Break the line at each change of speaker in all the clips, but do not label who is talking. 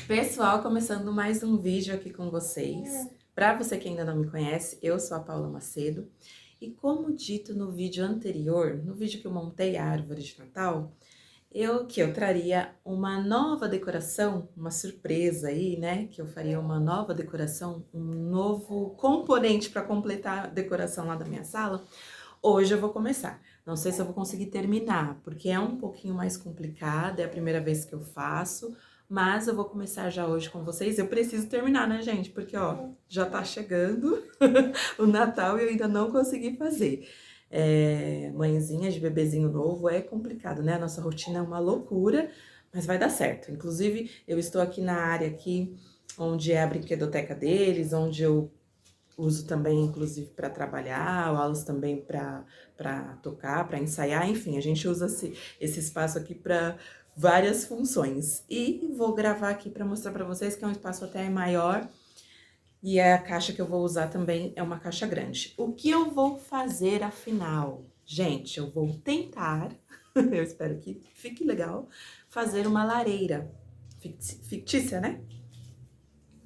Pessoal, começando mais um vídeo aqui com vocês. Para você que ainda não me conhece, eu sou a Paula Macedo. E como dito no vídeo anterior, no vídeo que eu montei a árvore de Natal, eu traria uma nova decoração, uma surpresa aí, né? Que eu faria uma nova decoração, um novo componente para completar a decoração lá da minha sala. Hoje eu vou começar. Não sei se eu vou conseguir terminar, porque é um pouquinho mais complicado, é a primeira vez que eu faço. Mas eu vou começar já hoje com vocês. Eu preciso terminar, né, gente? Porque, ó, já tá chegando o Natal e eu ainda não consegui fazer. Mãezinha de bebezinho novo é complicado, né? A nossa rotina é uma loucura, mas vai dar certo. Inclusive, eu estou aqui na área aqui, onde é a brinquedoteca deles, onde eu uso também, inclusive, para trabalhar, aulas também para tocar, para ensaiar. Enfim, a gente usa esse espaço aqui para várias funções. E vou gravar aqui para mostrar para vocês que é um espaço até maior. E a caixa que eu vou usar também é uma caixa grande. O que eu vou fazer afinal? Gente, eu vou tentar, eu espero que fique legal, fazer uma lareira fictícia, né?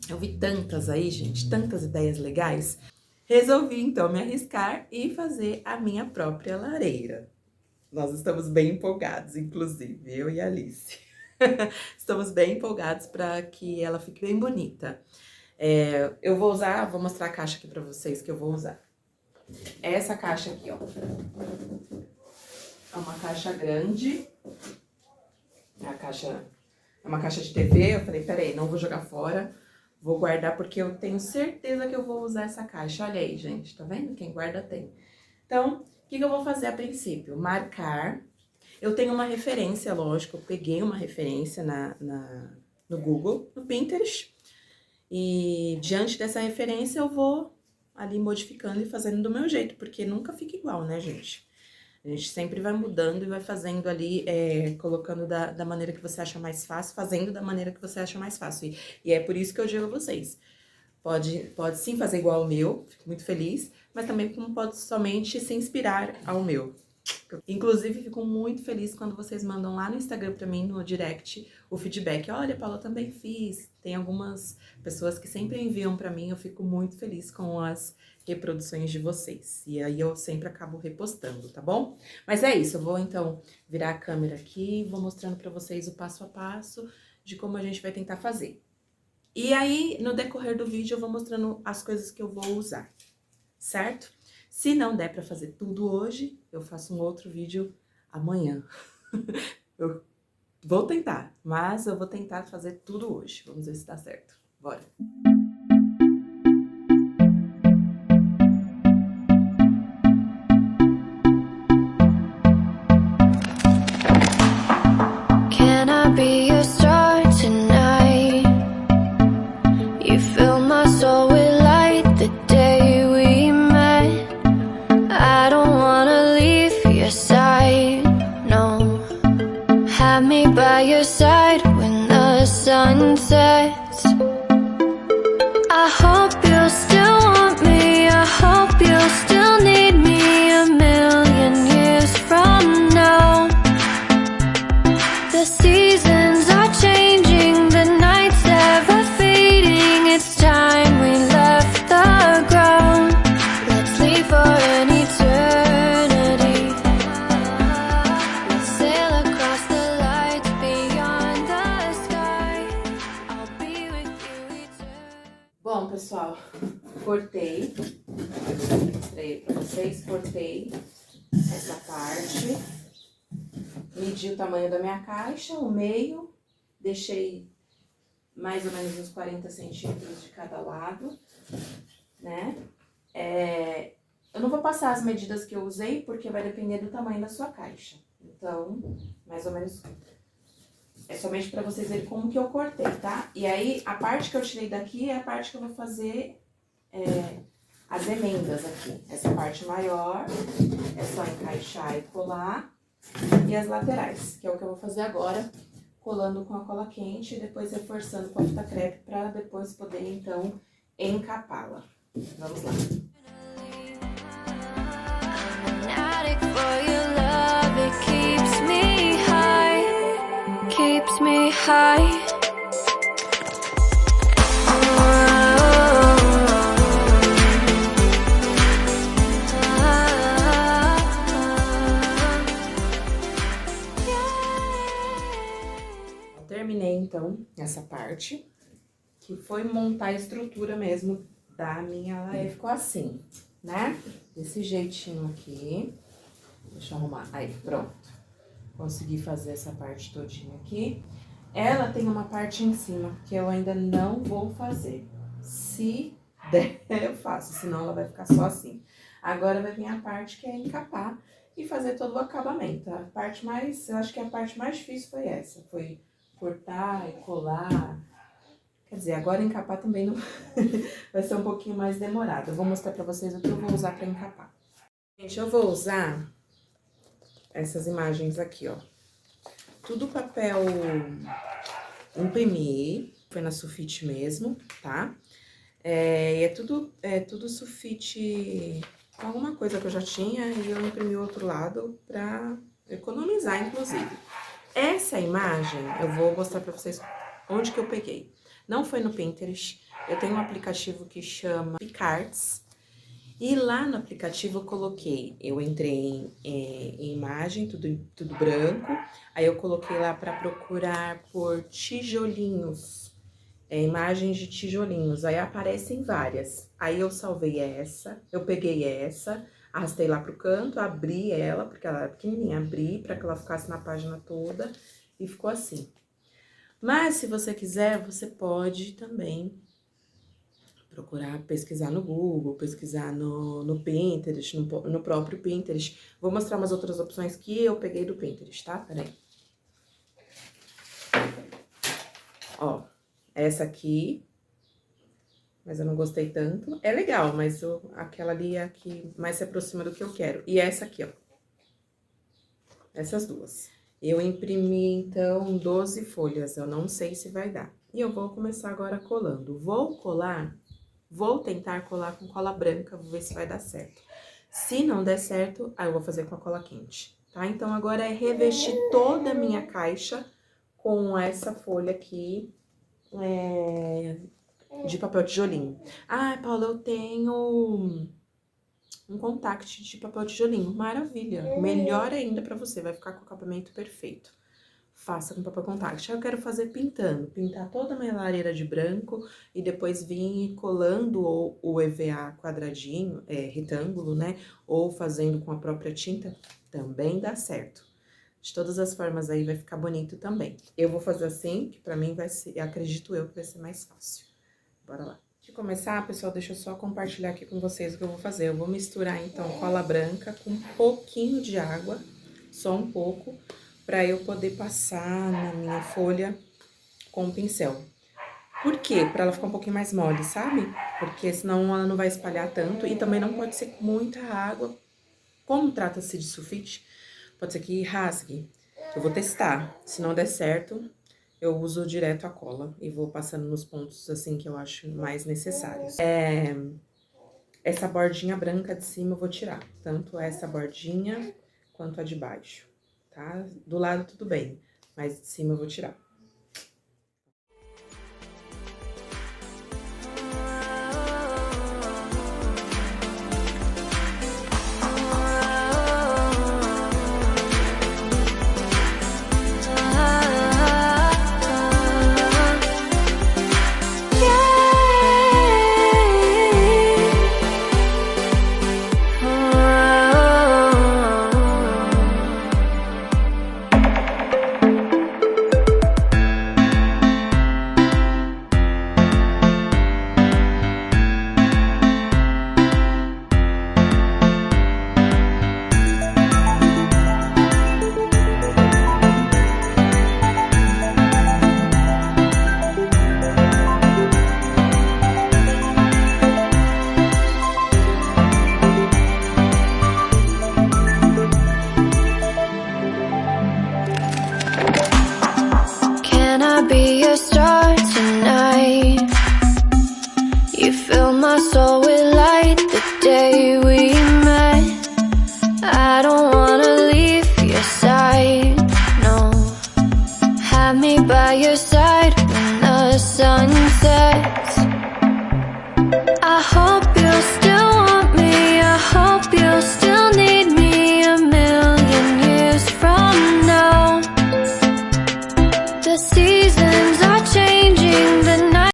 Eu vi tantas aí, gente, tantas ideias legais. Resolvi, então, me arriscar e fazer a minha própria lareira. Nós estamos bem empolgados, inclusive, eu e a Alice. Estamos bem empolgados para que ela fique bem bonita. Eu vou mostrar a caixa aqui para vocês que eu vou usar. Essa caixa aqui, ó. É uma caixa grande. É uma caixa de TV. Eu falei, peraí, não vou jogar fora. Vou guardar porque eu tenho certeza que eu vou usar essa caixa. Olha aí, gente, tá vendo? Quem guarda tem. Então, o que eu vou fazer a princípio? Marcar. Eu tenho uma referência, lógico, eu peguei uma referência no Google, no Pinterest. E diante dessa referência eu vou ali modificando e fazendo do meu jeito, porque nunca fica igual, né, gente? A gente sempre vai mudando e vai fazendo ali, colocando da maneira que você acha mais fácil, fazendo da maneira que você acha mais fácil. E é por isso que eu digo a vocês. Pode sim fazer igual ao meu, fico muito feliz, mas também como pode somente se inspirar ao meu. Inclusive, fico muito feliz quando vocês mandam lá no Instagram pra mim, no direct, o feedback. Olha, Paula, eu também fiz. Tem algumas pessoas que sempre enviam pra mim, eu fico muito feliz com as reproduções de vocês. E aí eu sempre acabo repostando, tá bom? Mas é isso, eu vou então virar a câmera aqui, vou mostrando pra vocês o passo a passo de como a gente vai tentar fazer. E aí, no decorrer do vídeo, eu vou mostrando as coisas que eu vou usar, certo? Se não der pra fazer tudo hoje, eu faço um outro vídeo amanhã. Eu vou tentar, mas eu vou tentar fazer tudo hoje. Vamos ver se dá certo. Bora!
Can I be your star tonight? You fill my soul with light the day we met. I don't wanna leave your side, no. Have me by your side when the sun sets. I hope you'll still want me, I hope you'll still need me a million years from now. The seasons are changing, the nights ever fading. It's time we left the ground. Let's leave for an eternity. We'll sail across the lights beyond the sky. I'll be with you eternally.
Bom, pessoal, cortei. Mostrei pra vocês, cortei essa parte. Medi o tamanho da minha caixa, o meio, deixei mais ou menos uns 40 centímetros de cada lado, né? Eu não vou passar as medidas que eu usei, porque vai depender do tamanho da sua caixa. Então, mais ou menos, é somente para vocês verem como que eu cortei, tá? E aí, a parte que eu tirei daqui é a parte que eu vou fazer as emendas aqui. Essa parte maior, é só encaixar e colar. E as laterais, que é o que eu vou fazer agora, colando com a cola quente e depois reforçando com a fita crepe para depois poder, então, encapá-la. Vamos lá.
I'm an addict for your love, it keeps me high, keeps me high.
essa parte, que foi montar a estrutura mesmo da minha laia. Ficou assim, né? Desse jeitinho aqui. Deixa eu arrumar. Aí, pronto. Consegui fazer essa parte todinha aqui. Ela tem uma parte em cima que eu ainda não vou fazer. Se der, eu faço, senão ela vai ficar só assim. Agora vai vir a parte que é encapar e fazer todo o acabamento. A parte mais, eu acho que a parte mais difícil foi essa. Foi cortar e colar. Quer dizer, agora encapar também não vai ser um pouquinho mais demorado. Eu vou mostrar pra vocês o que eu vou usar pra encapar. Gente, eu vou usar essas imagens aqui, ó. Tudo papel imprimir, foi na sulfite mesmo, tá? É tudo sulfite, alguma coisa que eu já tinha e eu imprimi o outro lado pra economizar, inclusive. Essa imagem, eu vou mostrar pra vocês onde que eu peguei. Não foi no Pinterest, eu tenho um aplicativo que chama Picards. E lá no aplicativo eu entrei em imagem, tudo branco. Aí eu coloquei lá para procurar por tijolinhos, imagens de tijolinhos. Aí aparecem várias. Aí eu salvei essa, eu peguei essa, arrastei lá pro canto, abri ela, porque ela era pequenininha, abri para que ela ficasse na página toda e ficou assim. Mas se você quiser, você pode também procurar, pesquisar no Google, pesquisar no Pinterest, no próprio Pinterest. Vou mostrar umas outras opções que eu peguei do Pinterest, tá? Peraí. Ó, essa aqui, mas eu não gostei tanto. É legal, mas aquela ali é a que mais se aproxima do que eu quero. E essa aqui, ó. Essas duas. Eu imprimi, então, 12 folhas. Eu não sei se vai dar. E eu vou começar agora colando. Vou tentar colar com cola branca, vou ver se vai dar certo. Se não der certo, aí eu vou fazer com a cola quente, tá? Então, agora é revestir toda a minha caixa com essa folha aqui de papel tijolinho. Ah, Paula, eu tenho um contact de papel tijolinho. Maravilha! Melhor ainda pra você, vai ficar com o acabamento perfeito. Faça com papel contact. Eu quero fazer pintar toda a minha lareira de branco e depois vir colando o EVA quadradinho, retângulo, né? Ou fazendo com a própria tinta, também dá certo. De todas as formas aí vai ficar bonito também. Eu vou fazer assim, que pra mim vai ser, acredito eu, que vai ser mais fácil. Bora lá. Antes de começar, pessoal, deixa eu só compartilhar aqui com vocês o que eu vou fazer. Eu vou misturar, então, cola branca com um pouquinho de água, só um pouco, pra eu poder passar na minha folha com o pincel. Por quê? Pra ela ficar um pouquinho mais mole, sabe? Porque senão ela não vai espalhar tanto e também não pode ser com muita água. Como trata-se de sulfite, pode ser que rasgue. Eu vou testar. Se não der certo, eu uso direto a cola e vou passando nos pontos assim que eu acho mais necessários. Essa bordinha branca de cima eu vou tirar, tanto essa bordinha quanto a de baixo, tá? Do lado tudo bem, mas de cima eu vou tirar.
Be a star tonight. You fill my soul with light the day we met. I don't wanna leave your side, no. Have me by your side when the sun sets. I hope